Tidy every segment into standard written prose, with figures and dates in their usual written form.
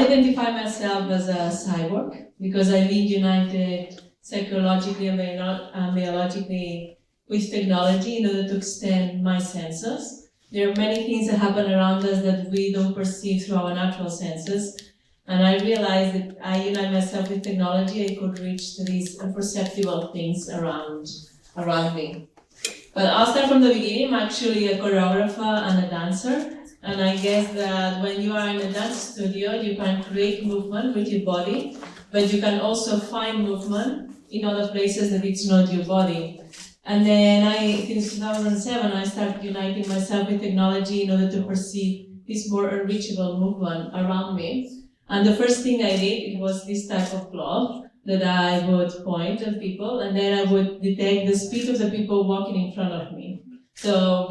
identify myself as a cyborg because I live united psychologically and biologically with technology in order to extend my senses. There are many things that happen around us that we don't perceive through our natural senses. And I realized that I unite myself with technology, I could reach to these imperceptible things around me. But I'll start from the beginning. I'm actually a choreographer and a dancer. And I guess that when you are in a dance studio, you can create movement with your body, but you can also find movement in other places that it's not your body. And then since 2007, I started uniting myself with technology in order to perceive this more unreachable movement around me. And the first thing I did, it was this type of glove that I would point at people, and then I would detect the speed of the people walking in front of me. So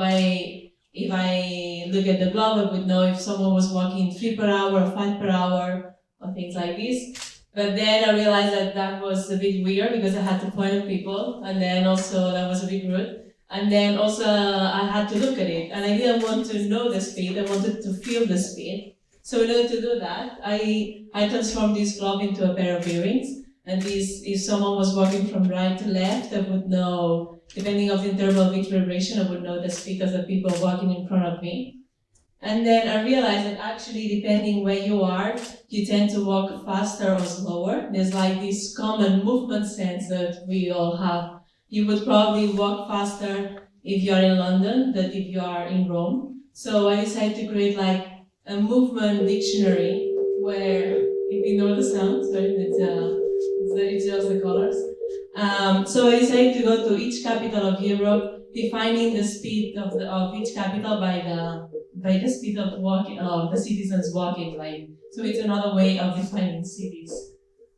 if I look at the glove, I would know if someone was walking 3 per hour or 5 per hour or things like this. But then I realized that was a bit weird because I had to point at people, and then also that was a bit rude. And then also I had to look at it, and I didn't want to know the speed, I wanted to feel the speed. So in order to do that, I transformed this glove into a pair of earrings. And if someone was walking from right to left, I would know, depending on the interval of each vibration, I would know the speed of the people walking in front of me. And then I realized that actually, depending where you are, you tend to walk faster or slower. There's like this common movement sense that we all have. You would probably walk faster if you are in London than if you are in Rome. So I decided to create like a movement dictionary where, if you know the sound, sorry, it's just the colors. So I decided to go to each capital of Europe, defining the speed of each capital by the speed of walking of the citizens walking. So it's another way of defining cities.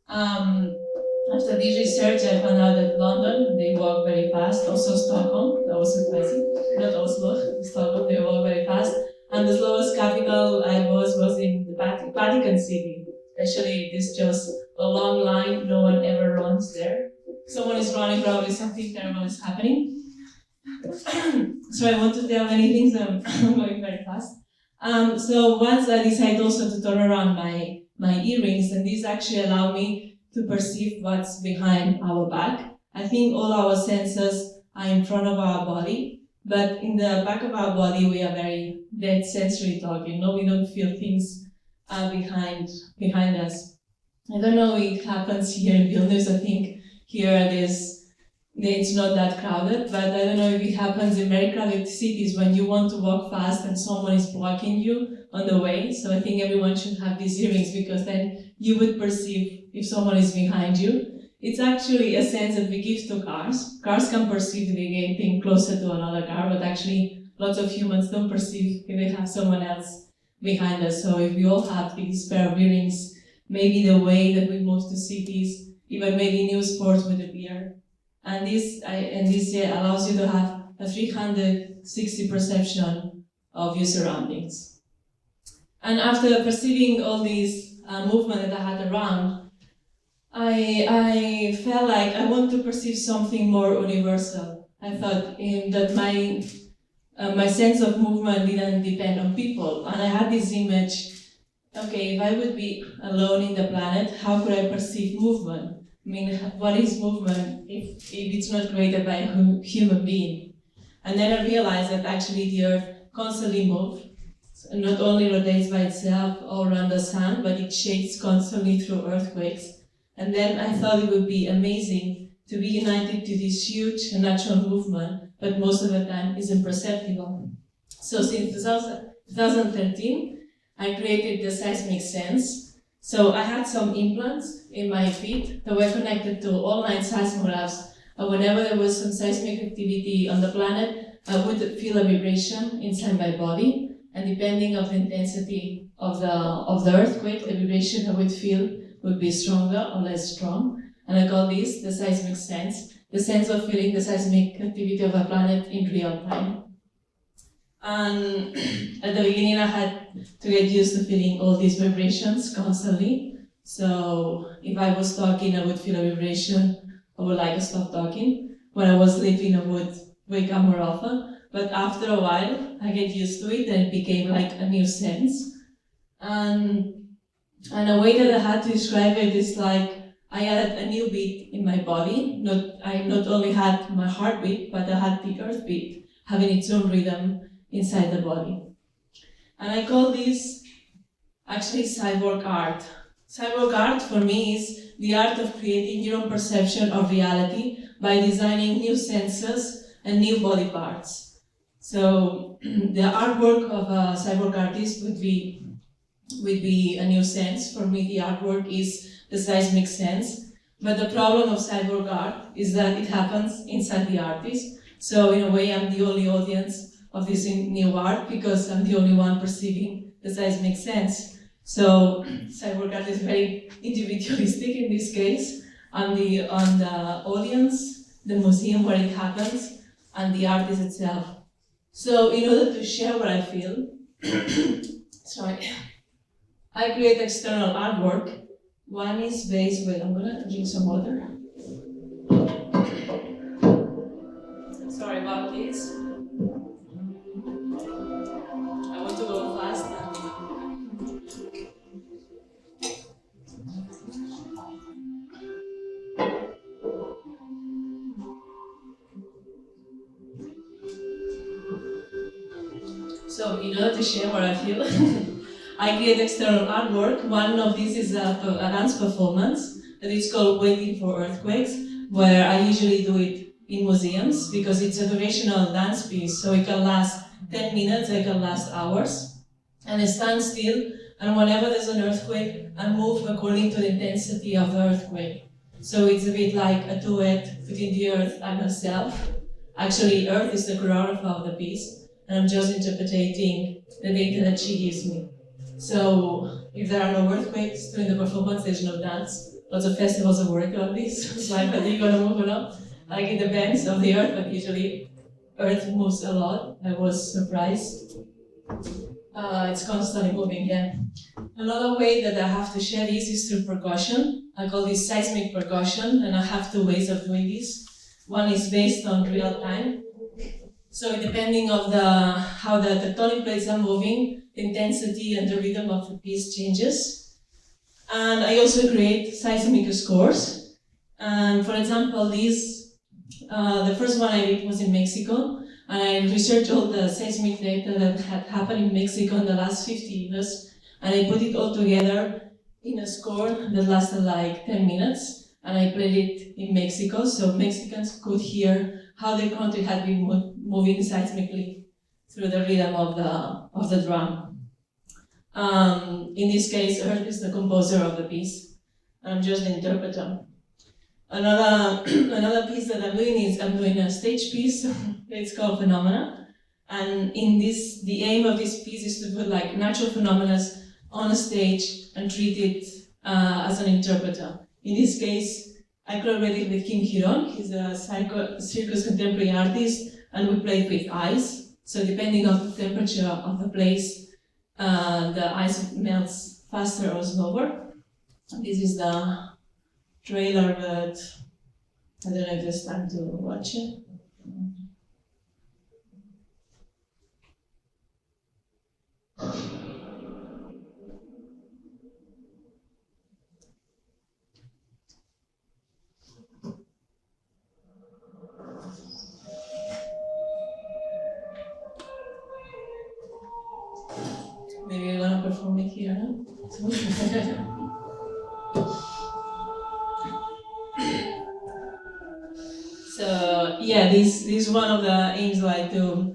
After this research, I found out that London, they walk very fast. Also Stockholm, that was surprising. Not Oslo, Stockholm, they walk very fast. And the slowest capital I was in the Vatican City. Actually, it's just a long line, no one ever runs there. Someone is running, probably something terrible is happening. So I want to tell many things, I'm going very fast. So once I decided also to turn around my earrings, and this actually allowed me to perceive what's behind our back. I think all our senses are in front of our body, but in the back of our body, we are very dead sensory talk, we don't feel things behind us. I don't know if it happens here in Vilnius. I think here it's not that crowded, but I don't know if it happens in very crowded cities when you want to walk fast and someone is blocking you on the way. So I think everyone should have these earrings because then you would perceive if someone is behind you. It's actually a sense that we give to cars. Cars can perceive if they're getting closer to another car, but actually lots of humans don't perceive if they have someone else behind us. So if we all have these pair of earrings, maybe the way that we move to cities, even maybe new sports would appear. And this allows you to have a 360 perception of your surroundings. And after perceiving all these movement that I had around, I felt like I want to perceive something more universal. I thought that my sense of movement didn't depend on people. And I had this image, okay, if I would be alone in the planet, how could I perceive movement? I mean, what is movement if it's not created by a human being? And then I realized that actually the Earth constantly moves. So not only rotates by itself all around the sun, but it shakes constantly through earthquakes. And then I thought it would be amazing to be united to this huge natural movement, but most of the time is imperceptible. So since 2013, I created the seismic sense. So I had some implants in my feet that were connected to all 9 seismographs. And whenever there was some seismic activity on the planet, I would feel a vibration inside my body. And depending on the intensity of the earthquake, the vibration I would feel would be stronger or less strong. And I call this the seismic sense, the sense of feeling the seismic activity of a planet in real time. And at the beginning, I had to get used to feeling all these vibrations constantly. So if I was talking, I would feel a vibration, I would like to stop talking. When I was sleeping, I would wake up more often. But after a while, I get used to it and it became like a new sense. And And a way that I had to describe it is like I had a new beat in my body. I not only had my heartbeat, but I had the earth beat having its own rhythm inside the body. And I call this actually cyborg art. Cyborg art for me is the art of creating your own perception of reality by designing new senses and new body parts. So the artwork of a cyborg artist would be a new sense. For me, the artwork is the seismic sense. But the problem of cyborg art is that it happens inside the artist. So in a way, I'm the only audience of this new art because I'm the only one perceiving the seismic sense. So cyborg art is very individualistic in this case. I'm the audience, the museum where it happens, and the artist itself. So in order to share what I feel, I create external artwork. One is based with, I'm gonna drink some water. Sorry about this. I want to go fast. So in order to share what I feel, I create external artwork. One of these is a dance performance that is called Waiting for Earthquakes, where I usually do it in museums because it's a durational dance piece, so it can last 10 minutes, it can last hours. And I stand still, and whenever there's an earthquake, I move according to the intensity of the earthquake. So it's a bit like a duet between the earth and myself. Actually, Earth is the choreographer of the piece, and I'm just interpreting the data that she gives me. So if there are no earthquakes during the performance, there's no dance. Lots of festivals are working on this. It's like, are you gonna move or not? Like it depends on the earth, but usually Earth moves a lot. I was surprised. It's constantly moving, yeah. Another way that I have to share this is through percussion. I call this seismic percussion, and I have two ways of doing this. One is based on real time. So depending on how the tectonic plates are moving, the intensity and the rhythm of the piece changes. And I also create seismic scores. And for example, the first one I did was in Mexico, and I researched all the seismic data that had happened in Mexico in the last 50 years, and I put it all together in a score that lasted like 10 minutes, and I played it in Mexico, so Mexicans could hear how their country had been moving seismically through the rhythm of the drum. In this case, Earth is the composer of the piece, and I'm just the interpreter. Another piece that I'm doing a stage piece. It's called Phenomena, and in this, the aim of this piece is to put like natural phenomena on a stage and treat it as an interpreter. In this case, I collaborated with Kim Hiron. He's a circus contemporary artist, and we played with ice. So depending on the temperature of the place, the ice melts faster or slower. This is the trailer, but I don't know if there's time to watch it. Maybe I'm gonna perform it here, huh? So yeah, this is one of the aims, like to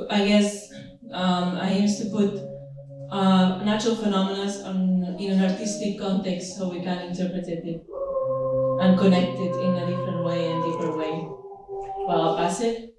I guess I aims to put natural phenomena in an artistic context, so we can interpret it and connect it in a different way and deeper way. Well, I'll pass it.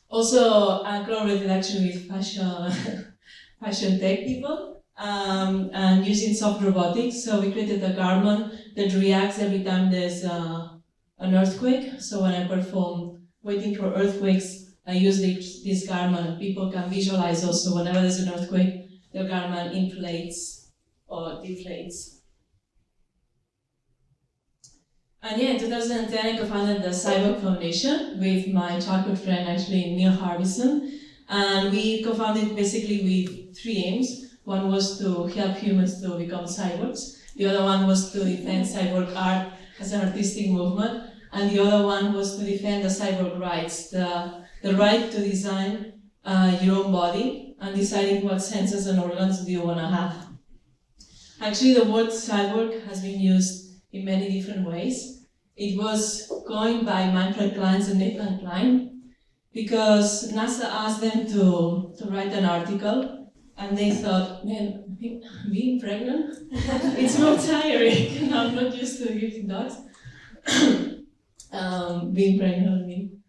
Also, I collaborated actually with fashion tech people and using soft robotics. So we created a garment that reacts every time there's an earthquake. So when I perform Waiting for Earthquakes, I use this garment. People can visualize also whenever there's an earthquake, the garment inflates or deflates. And yeah, in 2010, I co-founded the Cyborg Foundation with my childhood friend, actually, Neil Harbison. And we co-founded basically with three aims. One was to help humans to become cyborgs. The other one was to defend cyborg art as an artistic movement. And the other one was to defend the cyborg rights, the right to design your own body and deciding what senses and organs do you want to have. Actually, the word cyborg has been used in many different ways. It was coined by Manfred Klein and Nathan Klein because NASA asked them to write an article, and they thought, man, being pregnant, it's more tiring. I'm not used to giving dogs. Being pregnant, I mean.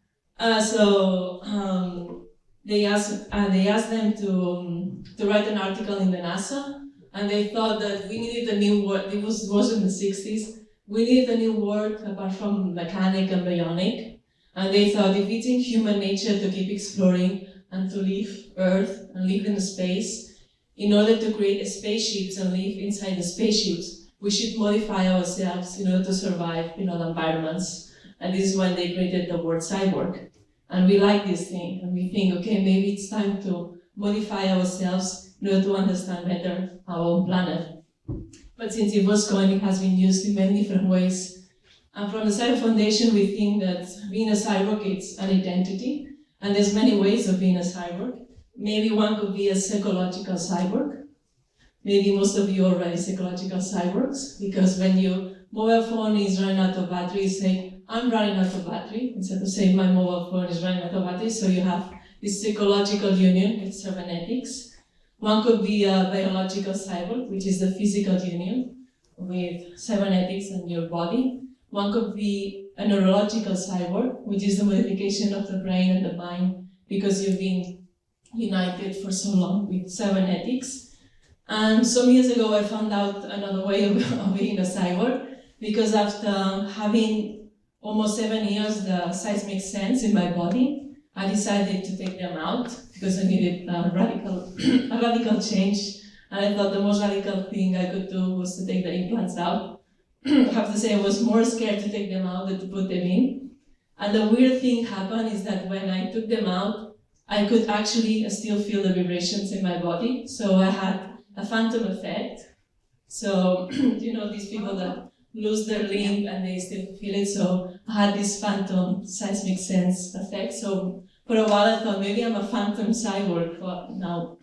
They asked them to write an article in the NASA, and they thought that we needed a new word. It was in the 60s. We needed a new word apart from mechanic and bionic. And they thought if it's in human nature to keep exploring and to leave Earth and live in space, in order to create spaceships and live inside the spaceships, we should modify ourselves in order to survive in other environments. And this is when they created the word cyborg. And we like this thing, and we think, okay, maybe it's time to modify ourselves in order to understand better our own planet. But since it was coined, it has been used in many different ways. And from the Cyber Foundation, we think that being a cyborg is an identity, and there's many ways of being a cyborg. Maybe one could be a psychological cyborg. Maybe most of you are already psychological cyborgs, because when your mobile phone is running out of battery, you say, I'm running out of battery, instead of saying my mobile phone is running out of battery. So you have this psychological union with cybernetics. One could be a biological cyborg, which is the physical union with cybernetics and your body. One could be a neurological cyborg, which is the modification of the brain and the mind, because you've been united for so long with cybernetics. And some years ago, I found out another way of being a cyborg, because after having almost 7 years the seismic sense in my body, I decided to take them out because I needed a radical change. And I thought the most radical thing I could do was to take the implants out. I have to say I was more scared to take them out than to put them in. And the weird thing happened is that when I took them out, I could actually still feel the vibrations in my body. So I had a phantom effect. So, you know, these people that lose their limb and they still feel it. So I had this phantom seismic sense effect. So for a while I thought maybe I'm a phantom cyborg now.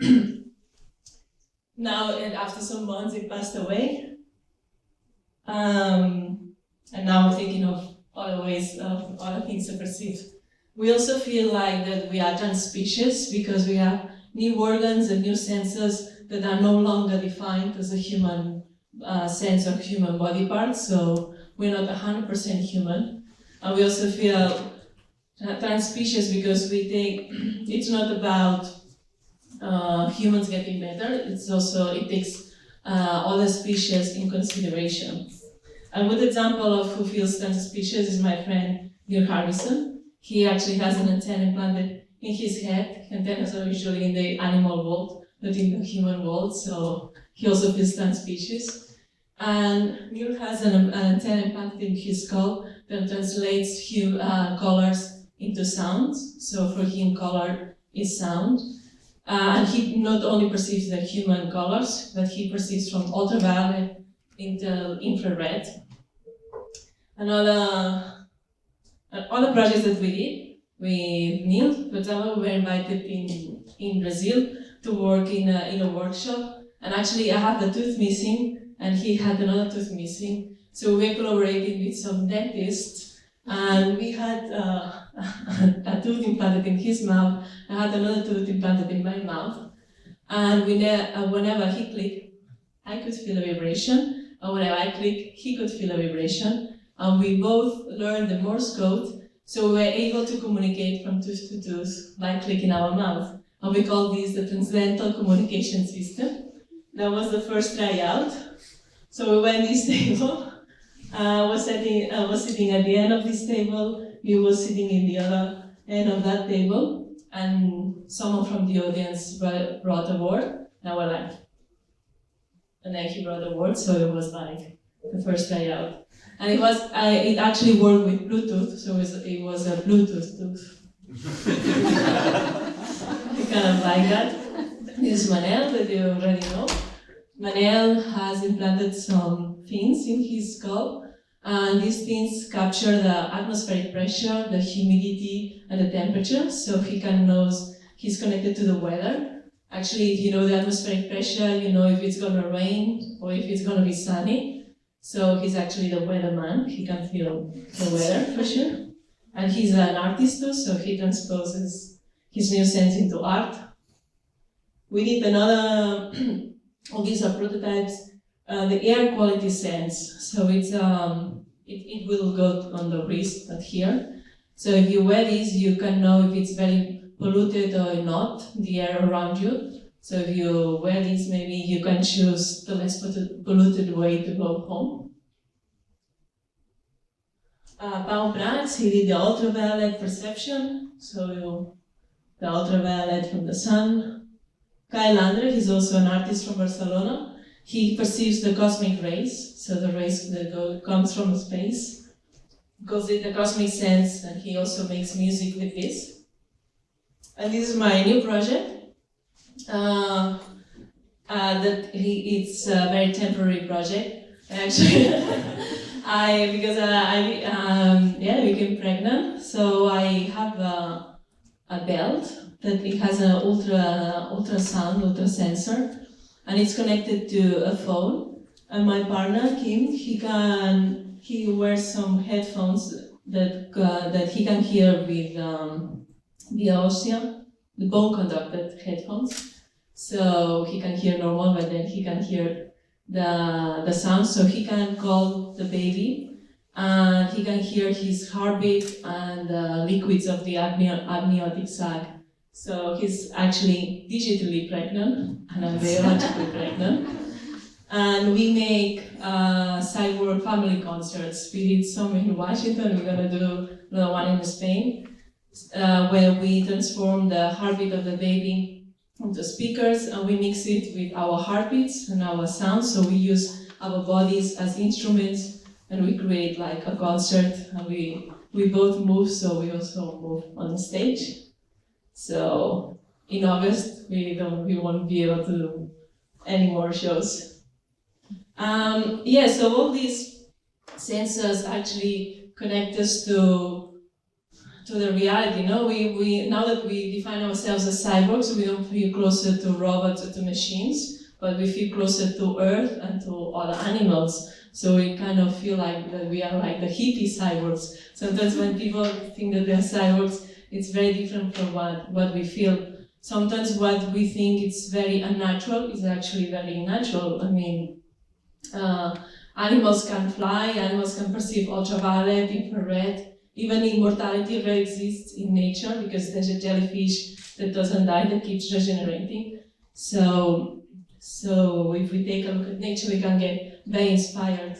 Now, and after some months it passed away. And now I'm thinking of other ways, of other things to perceive. We also feel like that we are trans-species because we have new organs and new senses that are no longer defined as a human sense of human body parts, so we're not 100% human. And we also feel trans-species because we think it's not about humans getting better, it takes other species in consideration. A good example of who feels trans-species is my friend Neil Harrison. He actually has an antenna implanted in his head. Antennas are usually in the animal world, not in the human world, so he also feels trans-species. And Neil has an antenna implanted in his skull that translates colors into sounds. So for him, color is sound. And he not only perceives the human colors, but he perceives from ultraviolet into infrared. Other projects that we did with Neil, for example, we were invited in Brazil to work in a workshop. And actually, I had the tooth missing, and he had another tooth missing. So we were collaborating with some dentists, and we had a tooth implanted in his mouth. I had another tooth implanted in my mouth. And whenever he clicked, I could feel a vibration. And whenever I clicked, he could feel a vibration. And we both learned the Morse code, so we were able to communicate from tooth to tooth by clicking our mouth. And we call this the transcendental communication system. That was the first tryout. So we went this table. I was sitting at the end of this table. He was sitting in the other end of that table. And someone from the audience brought a word. And we're like, and then he brought a word. So it was like the first tryout. And it actually worked with Bluetooth. So it was a Bluetooth tooth. I kind of like that. This is Manel that you already know. Manel has implanted some fins in his skull, and these fins capture the atmospheric pressure, the humidity, and the temperature, so he can know he's connected to the weather. Actually, if you know the atmospheric pressure, you know if it's gonna rain or if it's gonna be sunny. So he's actually the weatherman. He can feel the weather for sure. And he's an artist too, so he transposes his new sense into art. We did another, all these are prototypes, the air quality sense. So it's it will go on the wrist, not here. So if you wear this, you can know if it's very polluted or not, the air around you. So if you wear this, maybe you can choose the less polluted way to go home. Pau Prats, he did the ultraviolet perception, so the ultraviolet from the sun. Kyle Andre, he's also an artist from Barcelona. He perceives the cosmic rays, so the rays that comes from space. Calls it the cosmic sense, and he also makes music with this. And this is my new project. It's a very temporary project, actually. I became pregnant, so I have a belt that it has an ultra sensor, and it's connected to a phone. And my partner Kim, he wears some headphones that he can hear with the ocean, the bone conducted headphones. So he can hear normal, but then he can hear the sound, so he can call the baby, and he can hear his heartbeat and the liquids of the amniotic sac. So he's actually digitally pregnant, and I'm biologically pregnant. And we make cyborg family concerts. We did some in Washington, we're gonna do another one in Spain, where we transform the heartbeat of the baby into speakers, and we mix it with our heartbeats and our sounds, so we use our bodies as instruments, and we create like a concert, and we both move, so we also move on the stage. So in August, we won't be able to do any more shows. So all these sensors actually connect us to the reality. We now that we define ourselves as cyborgs, we don't feel closer to robots or to machines, but we feel closer to Earth and to other animals. So we kind of feel like that we are like the hippie cyborgs. Sometimes when people think that they're cyborgs, it's very different from what we feel. Sometimes what we think is very unnatural is actually very natural. I mean, animals can fly, animals can perceive ultraviolet, infrared. Even immortality already exists in nature, because there's a jellyfish that doesn't die, that keeps regenerating. So if we take a look at nature, we can get very inspired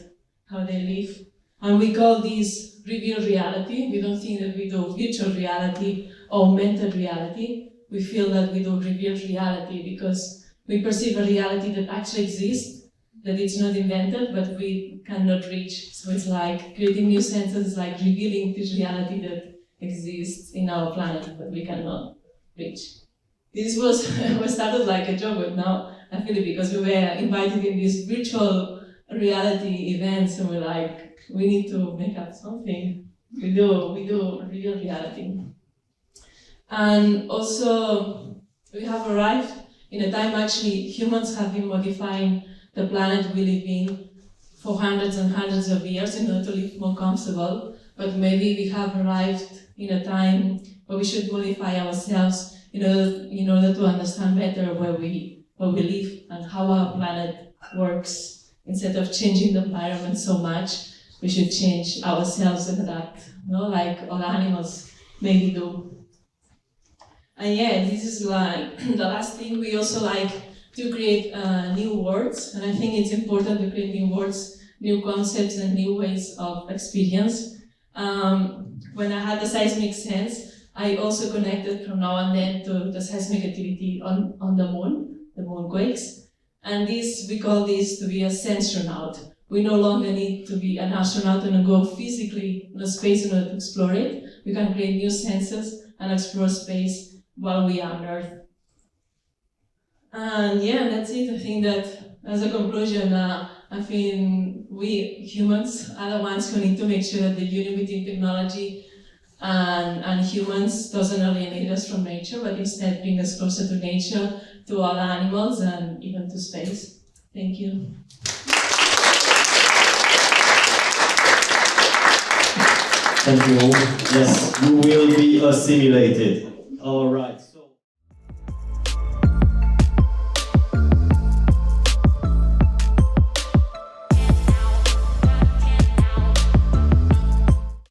how they live. And we call this revealed reality. We don't think that we do virtual reality or augmented reality. We feel that we do revealed reality because we perceive a reality that actually exists, that it's not invented, but we cannot reach. So it's like creating new senses, like revealing this reality that exists in our planet, but we cannot reach. This was started like a joke, but now I feel it because we were invited in these virtual reality events, and we're like, we need to make up something. We do real reality. And also, we have arrived in a time actually humans have been modifying the planet we live in for hundreds and hundreds of years in order to live more comfortable, but maybe we have arrived in a time where we should modify ourselves in order to understand better where we live and how our planet works. Instead of changing the environment so much, we should change ourselves and adapt, like other animals maybe do. And this is like the last thing. We also like to create new words, and I think it's important to create new words, new concepts, and new ways of experience. When I had the seismic sense, I also connected from now and then to the seismic activity on the moonquakes. And we call this to be a sensonaut. We no longer need to be an astronaut and go physically in space in order to explore it. We can create new senses and explore space while we are on Earth. And yeah, that's it. I think that as a conclusion, I think we humans are the ones who need to make sure that the union between technology and humans doesn't alienate us from nature, but instead bring us closer to nature, to other animals, and even to space. Thank you. Thank you all. Yes, you will be assimilated. All right.